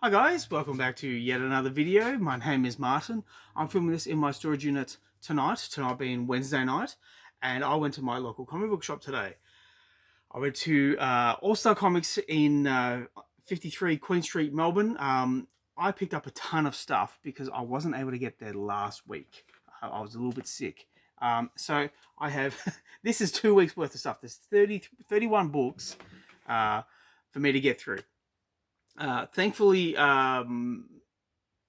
Hi guys, welcome back to yet another video. My name is Martin. I'm filming this in my storage unit tonight being Wednesday night, and I went to my local comic book shop today. I went to All Star Comics in 53 Queen Street, Melbourne. I picked up a ton of stuff because I wasn't able to get there last week. I was a little bit sick. So I have, this is 2 weeks worth of stuff. There's 31 books for me to get through. Thankfully, all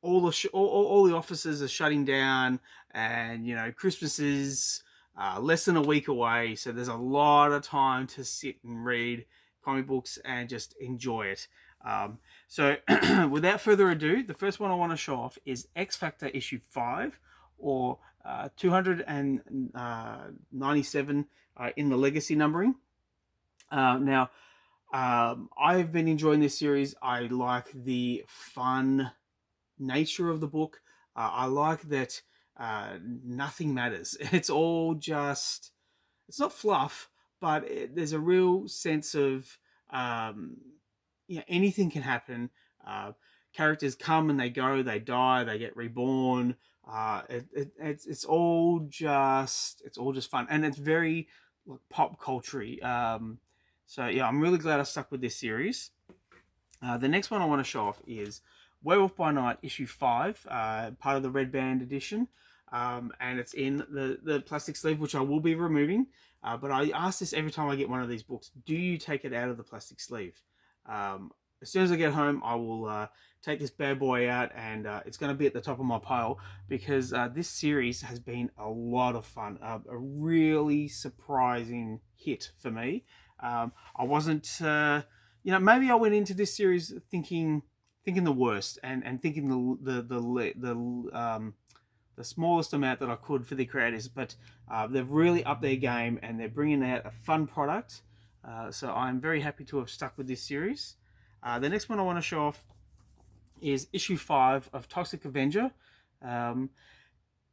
the offices are shutting down, and Christmas is less than a week away, so there's a lot of time to sit and read comic books and just enjoy it. So, without further ado, the first one I want to show off is X Factor issue 5, or 297 in the legacy numbering. Now, I've been enjoying this series. I like the fun nature of the book. I like that nothing matters. It's all just, it's not fluff, but there's a real sense of, anything can happen. Characters come and they go, they die, they get reborn. It's all just fun, and it's very pop culture. So yeah, I'm really glad I stuck with this series. The next one I want to show off is Werewolf by Night issue 5, part of the Red Band edition, and it's in the plastic sleeve, which I will be removing. But I ask this every time I get one of these books: do you take it out of the plastic sleeve? As soon as I get home, I will take this bad boy out, and it's going to be at the top of my pile because this series has been a lot of fun, a really surprising hit for me. I wasn't, maybe I went into this series thinking the worst, and thinking the smallest amount that I could for the creators, but they've really upped their game and they're bringing out a fun product. So I'm very happy to have stuck with this series. The next one I want to show off is issue 5 of Toxic Avenger.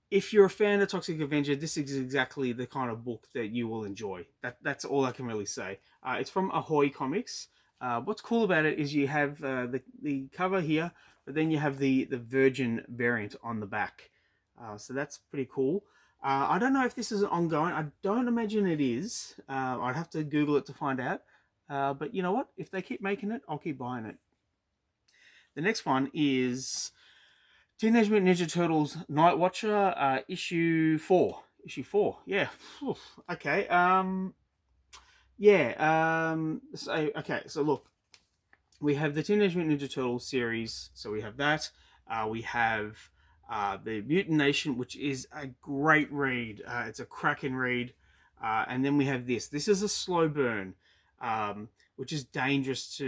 If you're a fan of Toxic Avenger, this is exactly the kind of book that you will enjoy. That's all I can really say. It's from Ahoy Comics. What's cool about it is you have the cover here, but then you have the Virgin variant on the back. So that's pretty cool. I don't know if this is ongoing. I don't imagine it is. I'd have to Google it to find out. But you know what? If they keep making it, I'll keep buying it. The next one is Teenage Mutant Ninja Turtles Night Watcher, issue 4. Issue 4, yeah. Okay. So look, we have the Teenage Mutant Ninja Turtles series. So we have that. We have the Mutant Nation, which is a great read. It's a cracking read. And then we have this. This is a slow burn, which is dangerous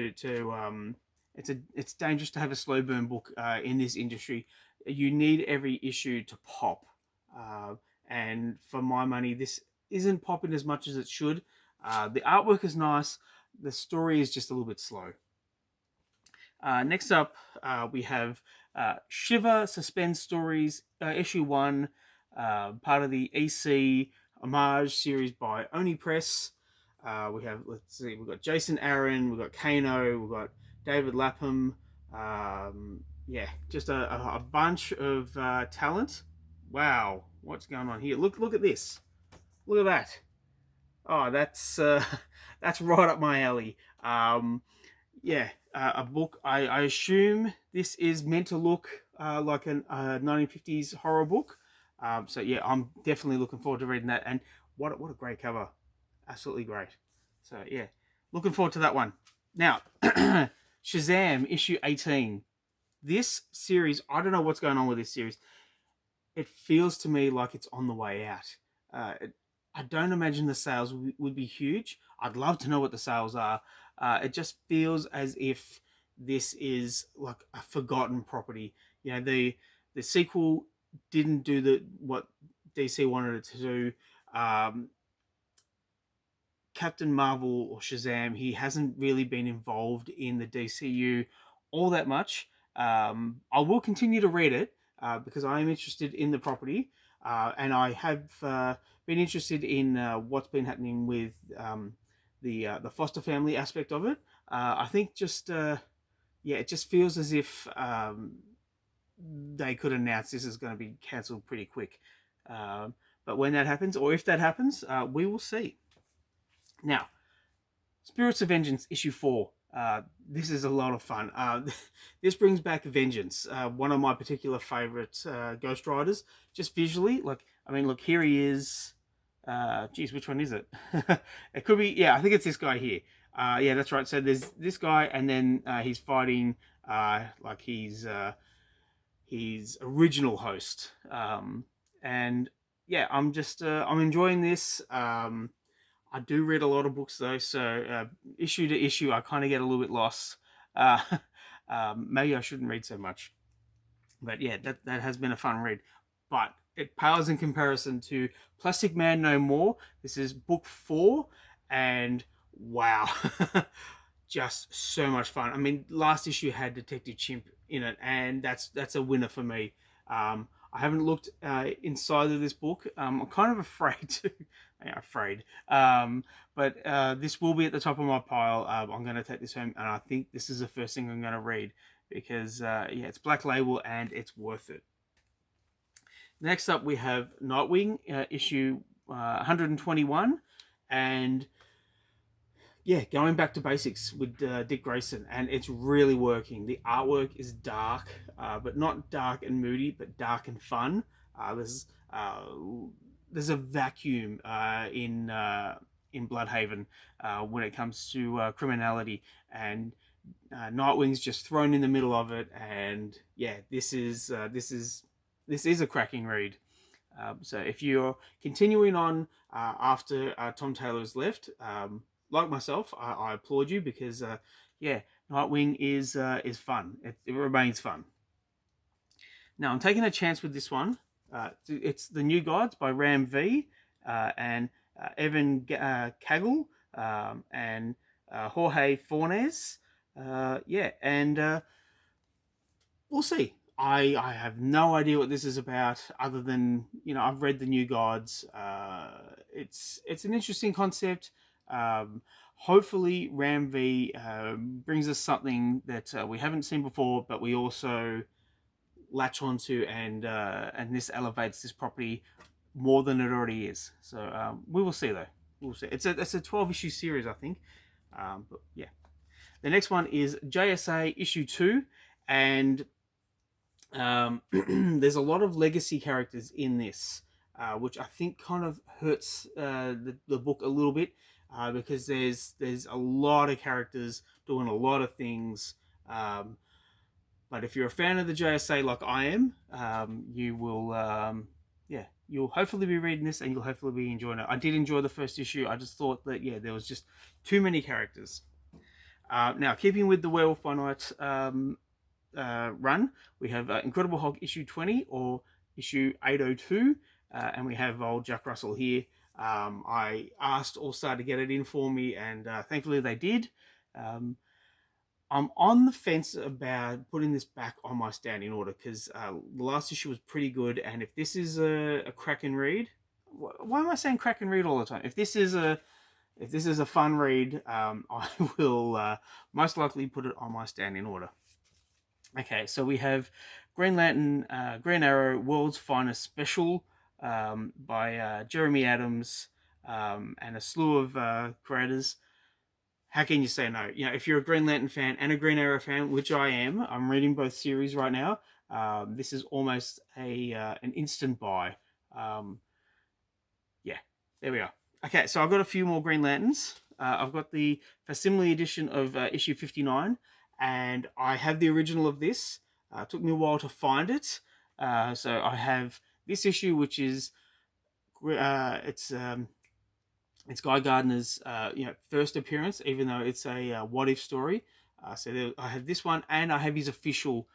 it's dangerous to have a slow burn book in this industry. You need every issue to pop. And for my money, this isn't popping as much as it should. The artwork is nice. The story is just a little bit slow. Next up, we have Shiver Suspense Stories, issue 1, part of the EC Homage series by Oni Press. We have, let's see, we've got Jason Aaron, we've got Kano, we've got David Lapham. Just a bunch of talent. Wow, what's going on here? Look at this. Look at that. Oh, that's that's right up my alley. A book. I assume this is meant to look like a 1950s horror book. So yeah, I'm definitely looking forward to reading that. And what a great cover, absolutely great. So yeah, looking forward to that one. Now, Shazam issue 18. This series, I don't know what's going on with this series. It feels to me like it's on the way out. I don't imagine the sales would be huge. I'd love to know what the sales are. It just feels as if this is like a forgotten property. The sequel didn't do what DC wanted it to do. Captain Marvel or Shazam, he hasn't really been involved in the DCU all that much. I will continue to read it because I am interested in the property, and I have been interested in what's been happening with the foster family aspect of it. I think just yeah, it just feels as if they could announce this is going to be cancelled pretty quick. Um, but when that happens, or if that happens, we will see. Now, Spirits of Vengeance issue 4. This is a lot of fun. This brings back Vengeance, one of my particular favorite Ghost Riders. Just visually, like, I mean, look, here he is. Geez, which one is it? It could be, yeah, I think it's this guy here. Yeah, that's right. So there's this guy, and then he's fighting like his original host. And yeah, I'm enjoying this. I do read a lot of books though, so issue to issue, I kind of get a little bit lost. Uh, maybe I shouldn't read so much, but yeah, that has been a fun read. But it pales in comparison to Plastic Man No More. This is book 4, and wow, just so much fun. I mean, last issue had Detective Chimp in it, and that's a winner for me. I haven't looked inside of this book. I'm kind of afraid to. Yeah, afraid. But this will be at the top of my pile. I'm going to take this home, and I think this is the first thing I'm going to read because yeah, it's Black Label and it's worth it. Next up, we have Nightwing issue 121, and yeah, going back to basics with Dick Grayson, and it's really working. The artwork is dark, but not dark and moody, but dark and fun. Uh, there's a vacuum in Bloodhaven when it comes to criminality, and Nightwing's just thrown in the middle of it. And yeah, this is a cracking read. So if you're continuing on after Tom Taylor's left, like myself, I applaud you because yeah, Nightwing is fun. It remains fun. Now I'm taking a chance with this one. It's The New Gods by Ram V and Evan Kagel and Jorge Fornes. Yeah, and we'll see. I have no idea what this is about, other than I've read The New Gods. It's an interesting concept. Hopefully, Ram V brings us something that we haven't seen before, but we also latch onto, and this elevates this property more than it already is. So we will see though. We'll see. It's a 12-issue series, I think. But yeah, the next one is JSA issue 2, and there's a lot of legacy characters in this, which I think kind of hurts the book a little bit, because there's a lot of characters doing a lot of things. But if you're a fan of the JSA like I am, you will, yeah, you'll hopefully be reading this and you'll hopefully be enjoying it. I did enjoy the first issue. I just thought that, yeah, there was just too many characters. Now, keeping with the Werewolf by Night run, we have Incredible Hulk issue 20 or issue 802, and we have old Jack Russell here. I asked All Star to get it in for me, and thankfully they did. I'm on the fence about putting this back on my standing order because the last issue was pretty good, and if this is a crack and read, why am I saying crack and read all the time? If this is a fun read, I will most likely put it on my standing order. Okay, so we have Green Lantern, Green Arrow, World's Finest Special by Jeremy Adams and a slew of creators. How can you say no? If you're a Green Lantern fan and a Green Arrow fan, which I am, I'm reading both series right now. This is almost an instant buy. Yeah, there we are. Okay, so I've got a few more Green Lanterns. I've got the facsimile edition of issue 59, and I have the original of this. It took me a while to find it. So I have this issue, which is it's Guy Gardner's first appearance, even though it's a what if story. So I have this one, and I have his official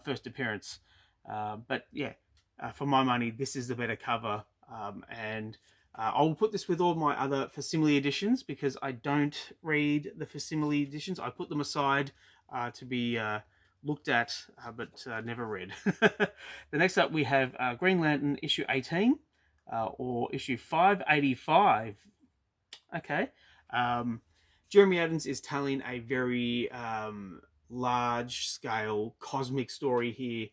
first appearance. But yeah, for my money, this is the better cover, and I will put this with all my other facsimile editions because I don't read the facsimile editions. I put them aside to be looked at, but never read. The next up, we have Green Lantern issue 18 or issue 585. Okay. Jeremy Adams is telling a very large scale cosmic story here,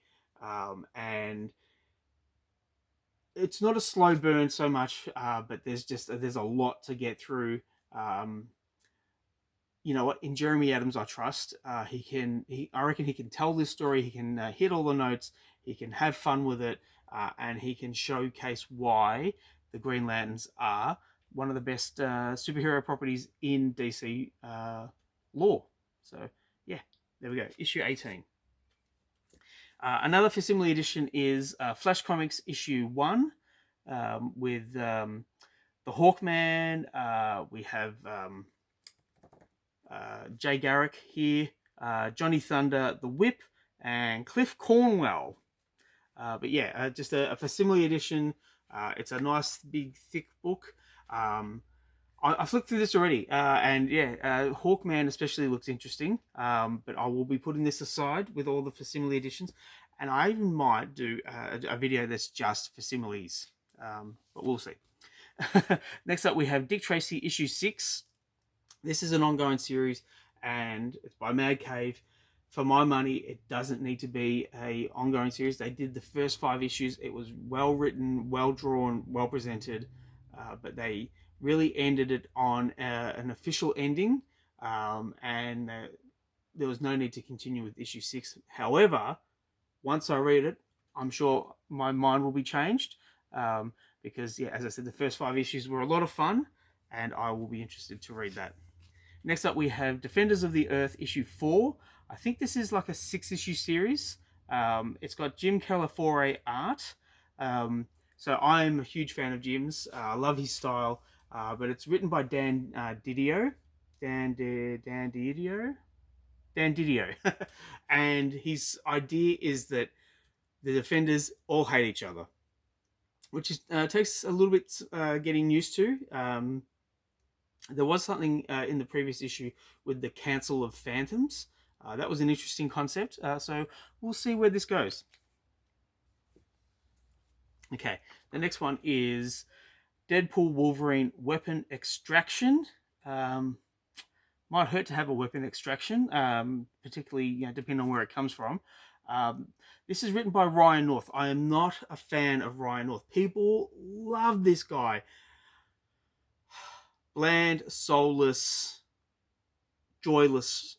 and it's not a slow burn so much, but there's a lot to get through. Um, you know what? In Jeremy Adams, I trust. I reckon he can tell this story. He can hit all the notes. He can have fun with it, and he can showcase why the Green Lanterns are one of the best superhero properties in DC lore. So yeah, there we go. Issue 18. Another facsimile edition is Flash Comics issue 1 with the Hawkman. We have Jay Garrick here, Johnny Thunder, the Whip, and Cliff Cornwell. But yeah, just a facsimile edition. It's a nice, big, thick book. I flicked through this already, and yeah, Hawkman especially looks interesting. But I will be putting this aside with all the facsimile editions, and I even might do a video that's just facsimiles. But we'll see. Next up, we have Dick Tracy issue 6. This is an ongoing series, and it's by Mad Cave. For my money, it doesn't need to be a ongoing series. They did the first 5 issues. It was well written, well drawn, well presented, but they really ended it on an official ending, and there was no need to continue with issue 6. However, once I read it, I'm sure my mind will be changed, because, yeah, as I said, the first 5 issues were a lot of fun, and I will be interested to read that. Next up, we have Defenders of the Earth issue 4. I think this is like a 6-issue series. It's got Jim Calafiore art. So I'm a huge fan of Jim's. I love his style. But it's written by Dan Didio. Dan Didio? Dan Didio. And his idea is that the Defenders all hate each other, which takes a little bit getting used to. There was something in the previous issue with the Council of Phantoms. That was an interesting concept. So we'll see where this goes. Okay, the next one is Deadpool Wolverine Weapon Extraction. Might hurt to have a weapon extraction, particularly depending on where it comes from. This is written by Ryan North. I am not a fan of Ryan North. People love this guy. Bland, soulless, joyless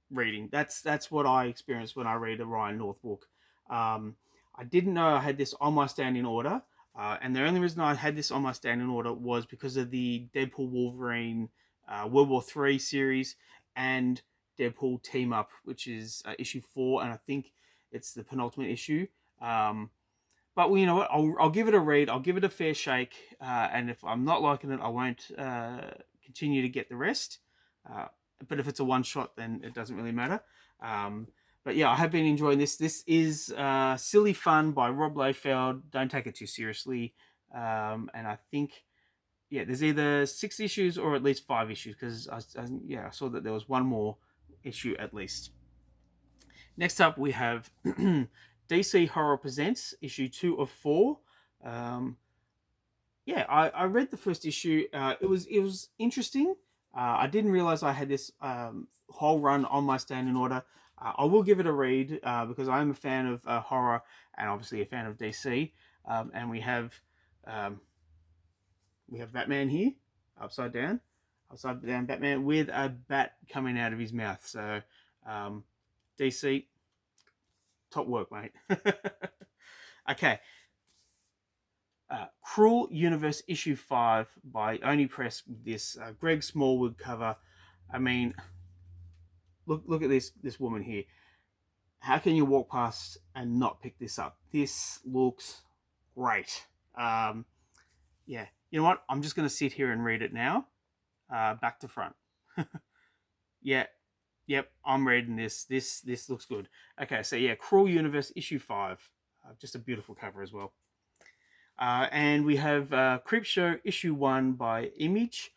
reading. That's what I experience when I read a Ryan North book. I didn't know I had this on my standing order, and the only reason I had this on my standing order was because of the Deadpool Wolverine World War III series and Deadpool Team Up, which is issue 4, and I think it's the penultimate issue. But well, you know what? I'll give it a read. I'll give it a fair shake, and if I'm not liking it, I won't continue to get the rest. But if it's a one shot, then it doesn't really matter. But yeah, I have been enjoying this. This is silly fun by Rob Liefeld. Don't take it too seriously. And I think, yeah, there's either 6 issues or at least 5 issues, because I saw that there was one more issue at least. Next up, we have DC Horror Presents issue 2 of 4. I read the first issue. It was interesting. I didn't realize I had this whole run on my standing order. I will give it a read because I am a fan of horror and obviously a fan of DC. And we have Batman here, upside down Batman with a bat coming out of his mouth. So DC, top work, mate. Okay. Cruel Universe issue 5 by Oni Press with this Greg Smallwood cover. I mean, look at this woman here. How can you walk past and not pick this up? This looks great. Yeah, you know what? I'm just going to sit here and read it now, back to front. Yeah, yep, I'm reading this. This looks good. Okay, so yeah, Cruel Universe issue 5. Just a beautiful cover as well. And we have Creepshow issue 1 by Image.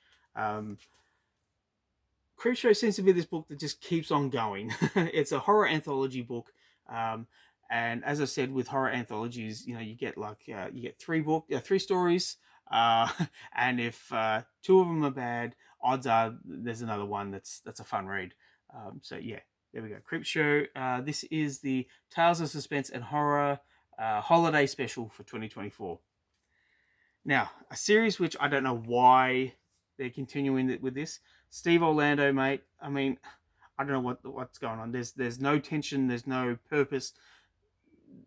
Creepshow seems to be this book that just keeps on going. It's a horror anthology book. And as I said, with horror anthologies, you get you get 3 stories. And if 2 of them are bad, odds are there's another one that's a fun read. So yeah, There we go. Creepshow. This is the Tales of Suspense and Horror holiday special for 2024. Now, a series which I don't know why they're continuing with this. Steve Orlando, mate. I mean, I don't know what's going on. There's no tension. There's no purpose.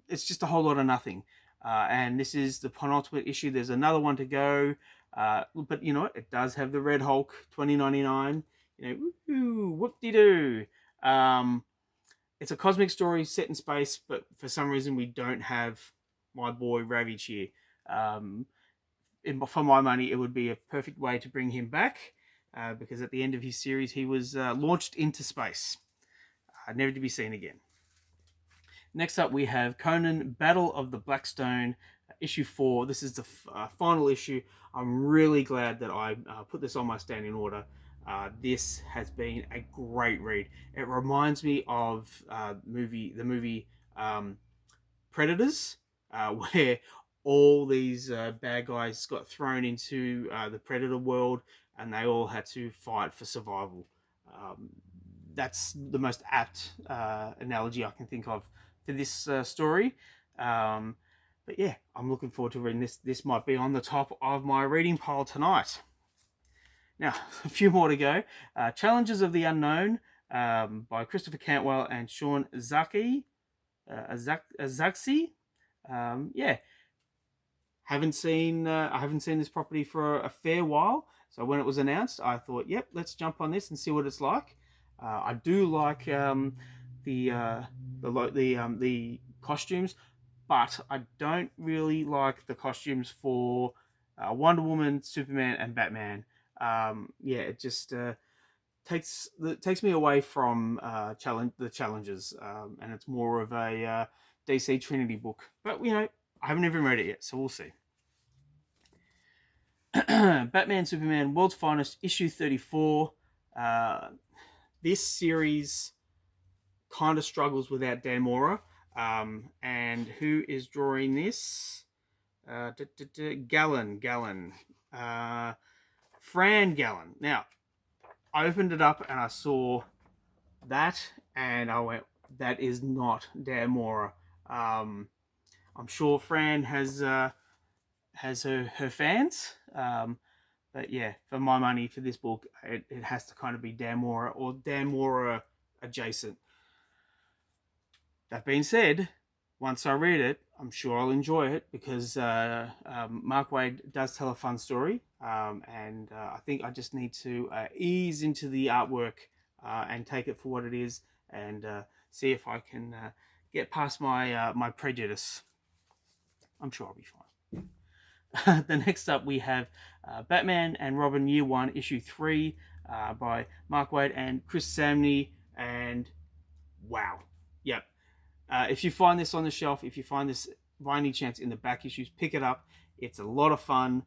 It's just a whole lot of nothing. And this is the penultimate issue. There's another one to go. But you know what? It does have the Red Hulk 2099. You know, whoop-de-doo. It's a cosmic story set in space, but for some reason we don't have my boy Ravage here. For my money, it would be a perfect way to bring him back, because at the end of his series, he was launched into space, never to be seen again. Next up, we have Conan, Battle of the Blackstone, issue 4. This is the final issue. I'm really glad that I put this on my standing order. This has been a great read. It reminds me of the movie Predators, where all these bad guys got thrown into the Predator world, and they all had to fight for survival. That's the most apt analogy I can think of for this story. But yeah, I'm looking forward to reading this. This might be on the top of my reading pile tonight. Now, a few more to go. Challenges of the Unknown by Christopher Cantwell and Sean Zaki. Azaxi. Yeah. I haven't seen this property for a fair while. So when it was announced, I thought, yep, let's jump on this and see what it's like. I do like the costumes, but I don't really like the costumes for Wonder Woman, Superman, and Batman. Yeah, it just takes me away from the challenges, and it's more of a DC Trinity book. But you know, I haven't even read it yet, so we'll see. Batman Superman World's Finest, issue 34. This series kind of struggles without Dan Mora. And who is drawing this? Gallen. Fran Gallen. Now, I opened it up and I saw that, and I went, that is not Dan Mora. I'm sure Fran has her fans, but yeah, for my money for this book, it has to kind of be Dan Mora or Dan Mora adjacent. That being said, once I read it, I'm sure I'll enjoy it, because Mark Waid does tell a fun story, and I think I just need to ease into the artwork and take it for what it is, and see if I can get past my prejudice. I'm sure I'll be fine. The next up, we have Batman and Robin Year 1, issue 3 by Mark Waid and Chris Samney, and wow. Yep. If you find this on the shelf, if you find this by any chance in the back issues, pick it up. It's a lot of fun.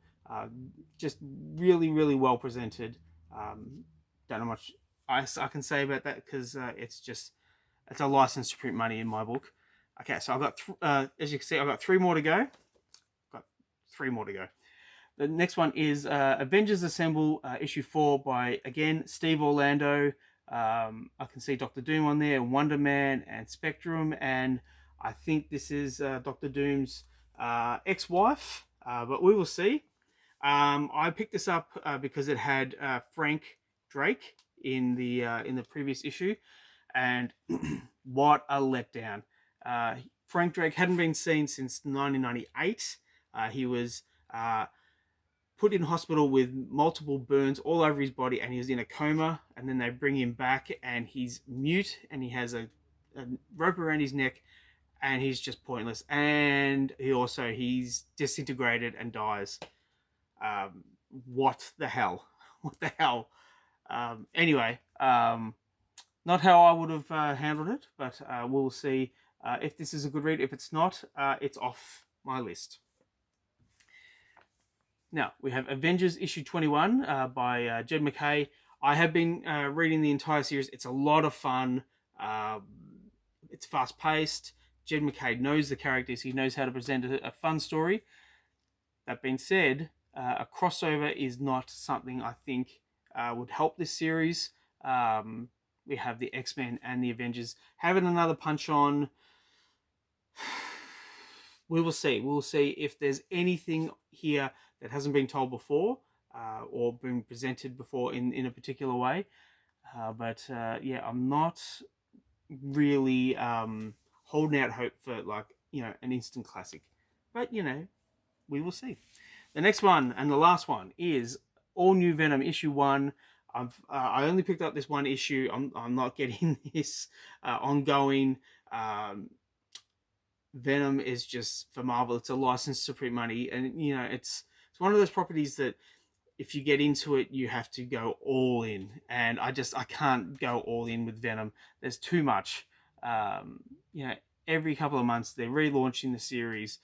Just really, really well presented. Don't know much I can say about that, because it's a license to print money in my book. Okay, so I've got, as you can see, I've got 3 more to go. The next one is Avengers Assemble, issue 4 by, again, Steve Orlando. I can see Dr. Doom on there, Wonder Man, and Spectrum, and I think this is Dr. Doom's ex-wife, but we will see. I picked this up because it had Frank Drake in the previous issue, and what a letdown. Frank Drake hadn't been seen since 1998. He was put in hospital with multiple burns all over his body, and he was in a coma, and then they bring him back, and he's mute, and he has a rope around his neck, and he's just pointless, and he's disintegrated and dies. What the hell? Anyway, not how I would have handled it, but we'll see if this is a good read. If it's not, it's off my list. Now, we have Avengers issue 21 by Jed MacKay. I have been reading the entire series. It's a lot of fun. It's fast-paced. Jed MacKay knows the characters. He knows how to present a fun story. That being said, a crossover is not something I think would help this series. we have the X-Men and the Avengers having another punch on. We will see. We'll see if there's anything here that hasn't been told before, or been presented before in a particular way. But yeah, I'm not really holding out hope for, like, an instant classic. But we will see. The next one and the last one is All New Venom issue 1. I only picked up this one issue. I'm not getting this ongoing. Venom is just, for Marvel, it's a license to print money, and it's one of those properties that if you get into it, you have to go all in, and I can't go all in with Venom. There's too much. Every couple of months they're relaunching the series.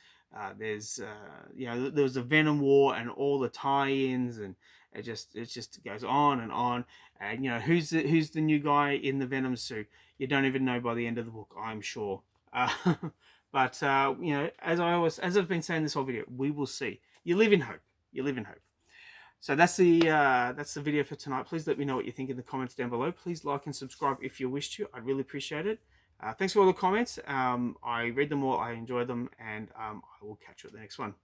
There was a Venom War and all the tie-ins, and it just goes on and on. And who's the new guy in the Venom suit? You don't even know by the end of the book, I'm sure. But as I've been saying this whole video, we will see. You live in hope. You live in hope. So that's the video for tonight. Please let me know what you think in the comments down below. Please like and subscribe if you wish to. I'd really appreciate it. Thanks for all the comments. I read them all. I enjoy them, and I will catch you at the next one.